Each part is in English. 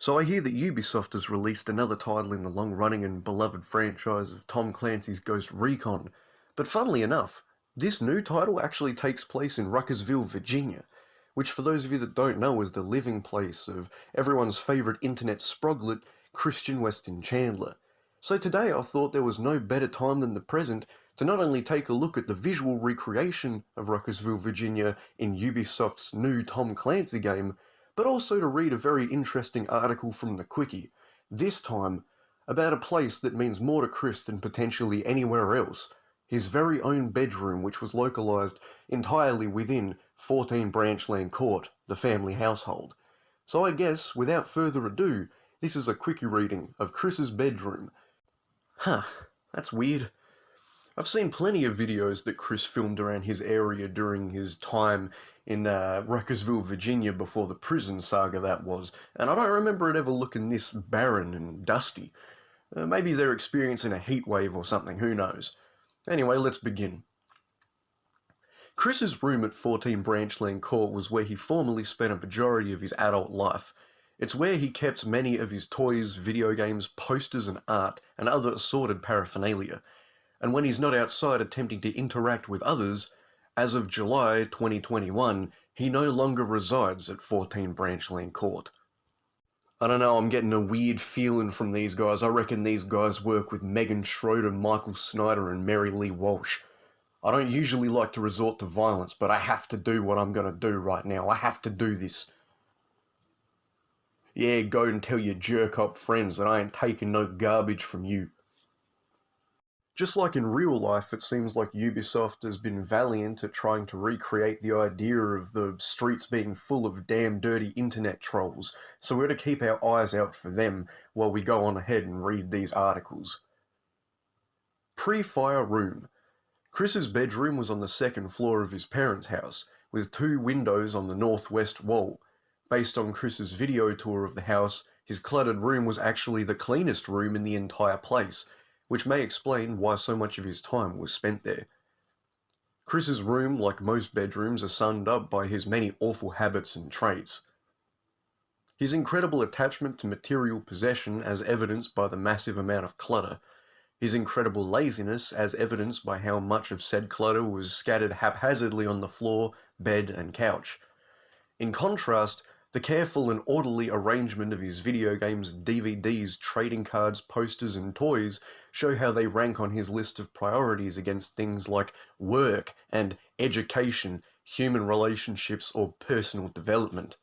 So I hear that Ubisoft has released another title in the long-running and beloved franchise of Tom Clancy's Ghost Recon, but funnily enough, this new title actually takes place in Ruckersville, Virginia, which for those of you that don't know is the living place of everyone's favourite internet sproglet, Christian Weston Chandler. So today I thought there was no better time than the present to not only take a look at the visual recreation of Ruckersville, Virginia in Ubisoft's new Tom Clancy game, but also to read a very interesting article from the Cwcki, this time about a place that means more to Chris than potentially anywhere else, his very own bedroom, which was localised entirely within 14 Branchland Court, the family household. So I guess, without further ado, this is a Cwcki reading of Chris's bedroom. Huh, that's weird. I've seen plenty of videos that Chris filmed around his area during his time in Ruckersville, Virginia before the prison saga that was, and I don't remember it ever looking this barren and dusty. Maybe they're experiencing a heat wave or something, who knows. Anyway, let's begin. Chris's room at 14 Branchland Court was where he formerly spent a majority of his adult life. It's where he kept many of his toys, video games, posters and art, and other assorted paraphernalia. And when he's not outside attempting to interact with others, as of July 2021, he no longer resides at 14 Branchland Court. I don't know, I'm getting a weird feeling from these guys. I reckon these guys work with Megan Schroeder, Michael Snyder, and Mary Lee Walsh. I don't usually like to resort to violence, but I have to do what I'm gonna do right now. I have to do this. Yeah, go and tell your jerk-up friends that I ain't taking no garbage from you. Just like in real life, it seems like Ubisoft has been valiant at trying to recreate the idea of the streets being full of damn dirty internet trolls, so we're to keep our eyes out for them while we go on ahead and read these articles. Pre-fire room. Chris's bedroom was on the second floor of his parents' house, with 2 windows on the northwest wall. Based on Chris's video tour of the house, his cluttered room was actually the cleanest room in the entire place, which may explain why so much of his time was spent there. Chris's room, like most bedrooms, are summed up by his many awful habits and traits. His incredible attachment to material possession as evidenced by the massive amount of clutter. His incredible laziness as evidenced by how much of said clutter was scattered haphazardly on the floor, bed, and couch. In contrast, the careful and orderly arrangement of his video games, DVDs, trading cards, posters, and toys show how they rank on his list of priorities against things like work and education, human relationships, or personal development.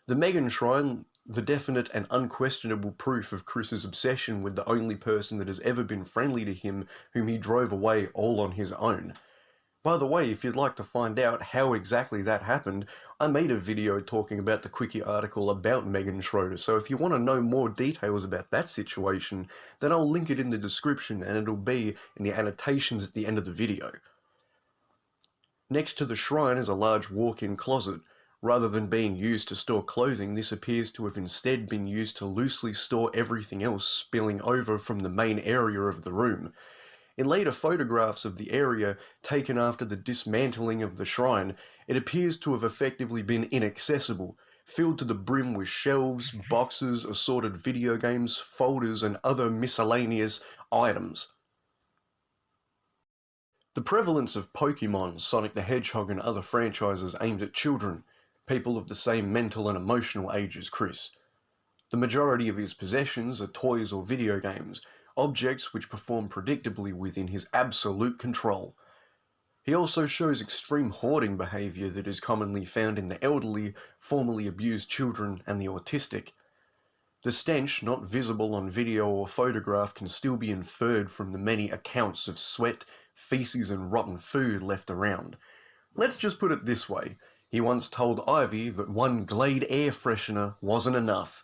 The Megan Shrine, the definite and unquestionable proof of Chris's obsession with the only person that has ever been friendly to him, whom he drove away all on his own. By the way, if you'd like to find out how exactly that happened, I made a video talking about the Cwcki article about Megan Schroeder, so if you want to know more details about that situation, then I'll link it in the description and it'll be in the annotations at the end of the video. Next to the shrine is a large walk-in closet. Rather than being used to store clothing, this appears to have instead been used to loosely store everything else spilling over from the main area of the room. In later photographs of the area taken after the dismantling of the shrine, it appears to have effectively been inaccessible, filled to the brim with shelves, boxes, assorted video games, folders, and other miscellaneous items. The prevalence of Pokemon, Sonic the Hedgehog, and other franchises aimed at children, people of the same mental and emotional age as Chris. The majority of his possessions are toys or video games, objects which perform predictably within his absolute control. He also shows extreme hoarding behaviour that is commonly found in the elderly, formerly abused children, and the autistic. The stench, not visible on video or photograph, can still be inferred from the many accounts of sweat, feces, and rotten food left around. Let's just put it this way. He once told Ivy that one Glade air freshener wasn't enough.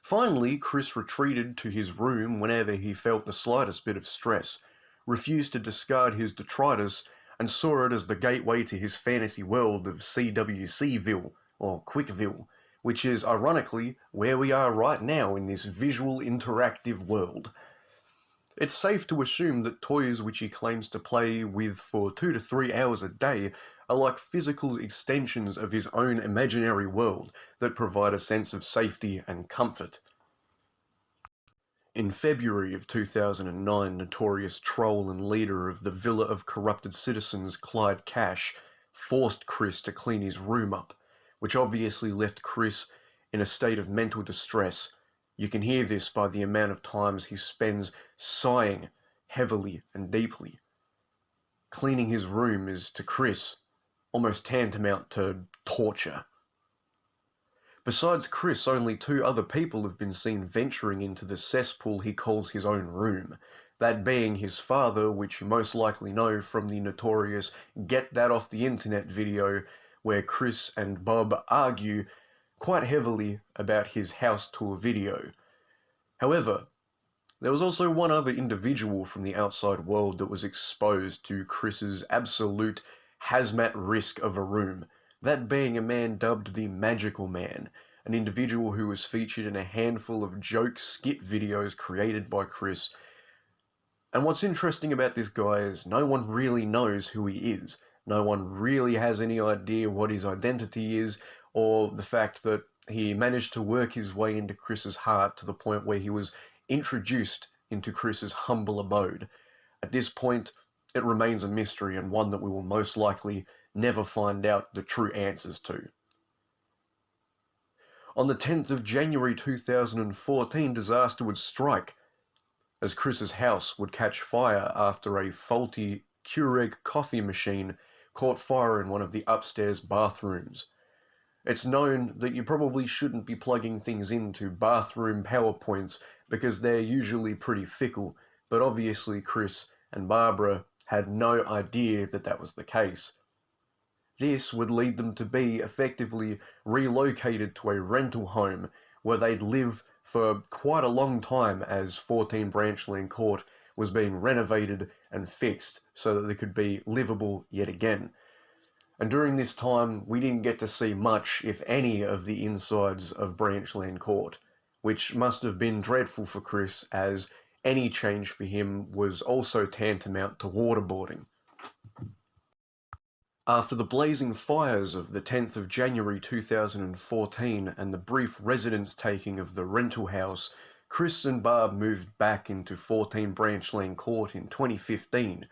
Finally, Chris retreated to his room whenever he felt the slightest bit of stress, refused to discard his detritus, and saw it as the gateway to his fantasy world of CWCville, or Quickville, which is, ironically, where we are right now in this visual interactive world. It's safe to assume that toys which he claims to play with for 2 to 3 hours a day are like physical extensions of his own imaginary world that provide a sense of safety and comfort. In February of 2009, notorious troll and leader of the Villa of Corrupted Citizens, Clyde Cash, forced Chris to clean his room up, which obviously left Chris in a state of mental distress. You can hear this by the amount of times he spends sighing heavily and deeply. Cleaning his room is, to Chris, almost tantamount to torture. Besides Chris, only 2 other people have been seen venturing into the cesspool he calls his own room, that being his father, which you most likely know from the notorious Get That Off the Internet video, where Chris and Bob argue quite heavily about his house tour video. However, there was also one other individual from the outside world that was exposed to Chris's absolute hazmat risk of a room, that being a man dubbed the Magical Man, an individual who was featured in a handful of joke skit videos created by Chris. And what's interesting about this guy is no one really knows who he is. No one really has any idea what his identity is, or the fact that he managed to work his way into Chris's heart to the point where he was introduced into Chris's humble abode. At this point, it remains a mystery, and one that we will most likely never find out the true answers to. On the 10th of January 2014, disaster would strike, as Chris's house would catch fire after a faulty Cwcki coffee machine caught fire in one of the upstairs bathrooms. It's known that you probably shouldn't be plugging things into bathroom power points because they're usually pretty fickle, but obviously Chris and Barbara had no idea that that was the case. This would lead them to be effectively relocated to a rental home where they'd live for quite a long time as 14 Branch Lane Court was being renovated and fixed so that they could be livable yet again. And during this time, we didn't get to see much, if any, of the insides of Branch Lane Court, which must have been dreadful for Chris, as any change for him was also tantamount to waterboarding. After the blazing fires of the 10th of January 2014 and the brief residence taking of the rental house, Chris and Barb moved back into 14 Branch Lane Court in 2015.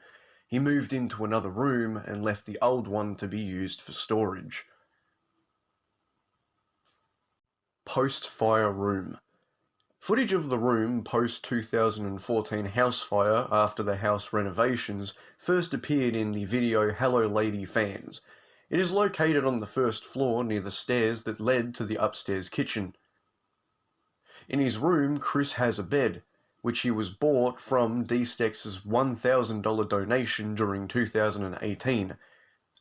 He moved into another room and left the old one to be used for storage. Post-fire room. Footage of the room post-2014 house fire after the house renovations first appeared in the video Hello Lady Fans. It is located on the first floor near the stairs that led to the upstairs kitchen. In his room, Chris has a bed, which he was bought from D-Stex's $1,000 donation during 2018.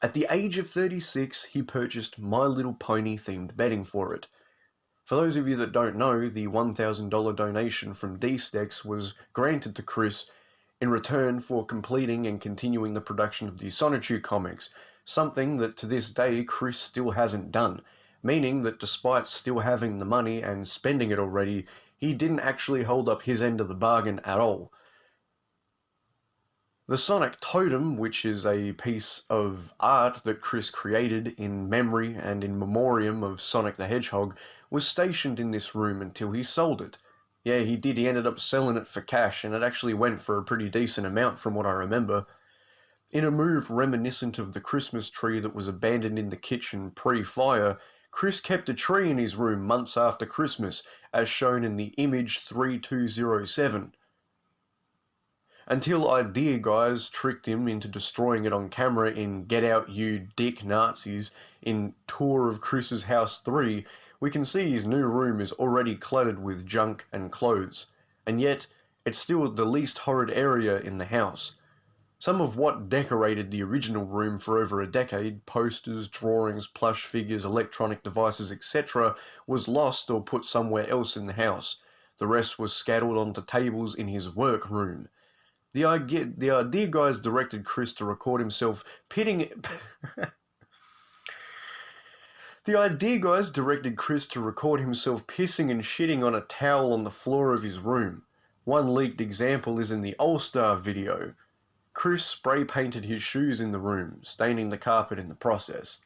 At the age of 36, he purchased My Little Pony themed bedding for it. For those of you that don't know, the $1,000 donation from D-Stex was granted to Chris in return for completing and continuing the production of the Cwcki comics, something that to this day Chris still hasn't done, meaning that despite still having the money and spending it already, he didn't actually hold up his end of the bargain at all. The Sonic Totem, which is a piece of art that Chris created in memory and in memoriam of Sonic the Hedgehog, was stationed in this room until he sold it. Yeah, he did. He ended up selling it for cash, and it actually went for a pretty decent amount from what I remember. In a move reminiscent of the Christmas tree that was abandoned in the kitchen pre-fire, Chris kept a tree in his room months after Christmas, as shown in the image 3207. Until Idea Guys tricked him into destroying it on camera in Get Out You Dick Nazis in Tour of Chris's House 3, we can see his new room is already cluttered with junk and clothes, and yet it's still the least horrid area in the house. Some of what decorated the original room for over a decade, posters, drawings, plush figures, electronic devices, etc., was lost or put somewhere else in the house. The rest was scattered onto tables in his work room. The Idea Guys directed Chris to record himself The Idea Guys directed Chris to record himself pissing and shitting on a towel on the floor of his room. One leaked example is in the All-Star video. Chris spray painted his shoes in the room, staining the carpet in the process.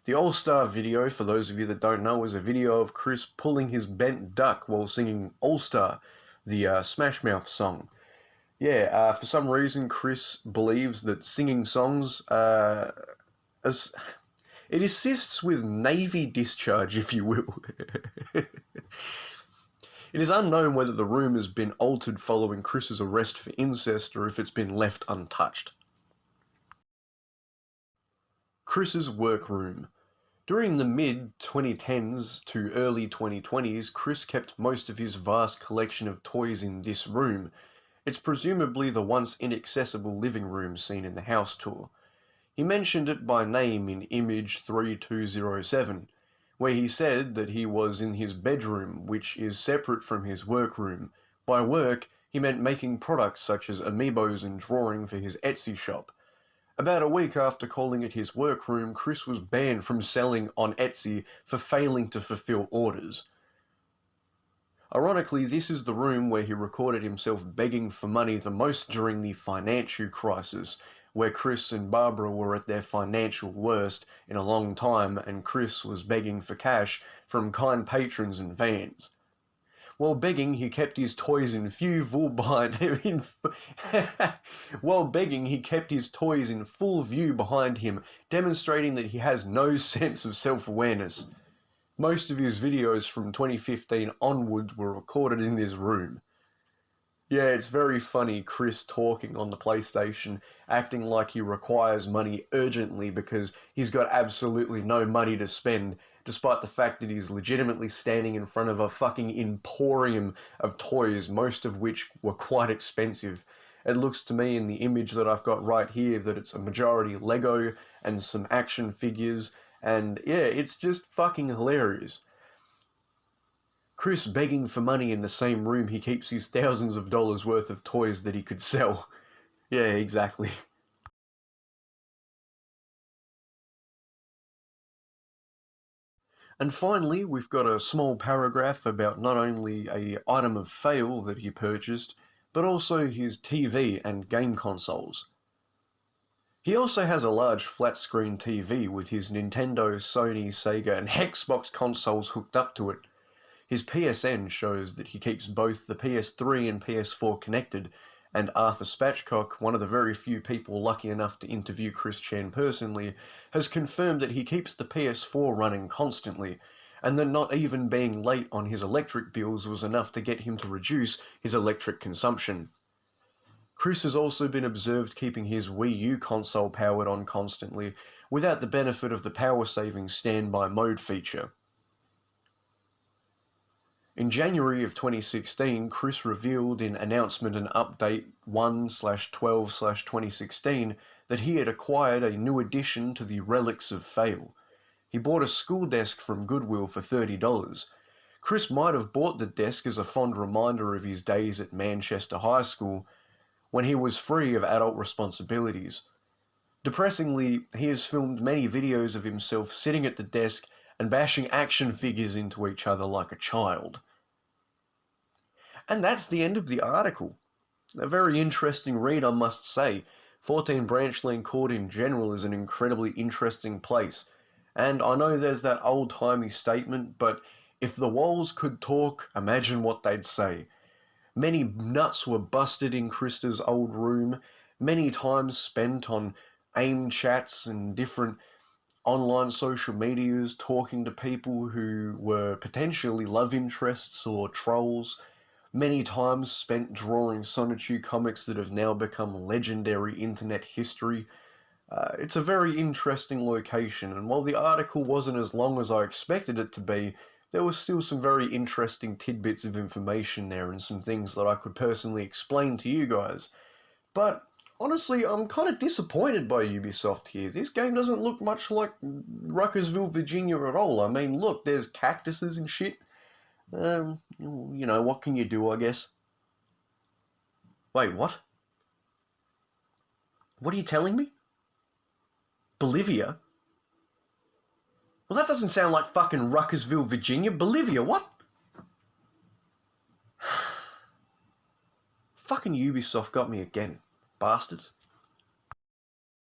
The All-Star video, for those of you that don't know, is a video of Chris pulling his bent duck while singing All-Star, the Smash Mouth song. Yeah, for some reason Chris believes that singing songs, it assists with Navy discharge, if you will. It is unknown whether the room has been altered following Chris's arrest for incest or if it's been left untouched. Chris's workroom. During the mid-2010s to early 2020s, Chris kept most of his vast collection of toys in this room. It's presumably the once inaccessible living room seen in the house tour. He mentioned it by name in image 3207, where he said that he was in his bedroom, which is separate from his workroom. By work, he meant making products such as amiibos and drawing for his Etsy shop. About a week after calling it his workroom, Chris was banned from selling on Etsy for failing to fulfill orders. Ironically, this is the room where he recorded himself begging for money the most during the financial crisis, where Chris and Barbara were at their financial worst in a long time and Chris was begging for cash from kind patrons and fans. While begging, he kept his toys in full behind him. While begging, he kept his toys in full view behind him, demonstrating that he has no sense of self-awareness. Most of his videos from 2015 onwards were recorded in this room. Yeah, it's very funny, Chris talking on the PlayStation, acting like he requires money urgently because he's got absolutely no money to spend, despite the fact that he's legitimately standing in front of a fucking emporium of toys, most of which were quite expensive. It looks to me in the image that I've got right here that it's a majority Lego and some action figures, and yeah, it's just fucking hilarious. Chris begging for money in the same room he keeps his thousands of dollars worth of toys that he could sell. Yeah, exactly. And finally, we've got a small paragraph about not only a item of fail that he purchased, but also his TV and game consoles. He also has a large flat-screen TV with his Nintendo, Sony, Sega and Xbox consoles hooked up to it. His PSN shows that he keeps both the PS3 and PS4 connected, and Arthur Spatchcock, one of the very few people lucky enough to interview Chris Chan personally, has confirmed that he keeps the PS4 running constantly, and that not even being late on his electric bills was enough to get him to reduce his electric consumption. Chris has also been observed keeping his Wii U console powered on constantly, without the benefit of the power-saving standby mode feature. In January of 2016, Chris revealed in Announcement and Update 1/12/2016 that he had acquired a new addition to the Relics of Fail. He bought a school desk from Goodwill for $30. Chris might have bought the desk as a fond reminder of his days at Manchester High School, when he was free of adult responsibilities. Depressingly, he has filmed many videos of himself sitting at the desk and bashing action figures into each other like a child. And that's the end of the article. A very interesting read, I must say. 14 Branch Lane Court in general is an incredibly interesting place. And I know there's that old-timey statement, but if the walls could talk, imagine what they'd say. Many nuts were busted in Krista's old room, many times spent on AIM chats and different online social medias talking to people who were potentially love interests or trolls, many times spent drawing Cwcki comics that have now become legendary internet history. It's a very interesting location, and while the article wasn't as long as I expected it to be, there was still some very interesting tidbits of information there and some things that I could personally explain to you guys. But honestly, I'm kind of disappointed by Ubisoft here. This game doesn't look much like Ruckersville, Virginia at all. I mean, look, there's cactuses and shit. You know, what can you do, I guess? Wait, what? What are you telling me? Bolivia? Well, that doesn't sound like fucking Ruckersville, Virginia. Bolivia, what? Fucking Ubisoft got me again. Bastards.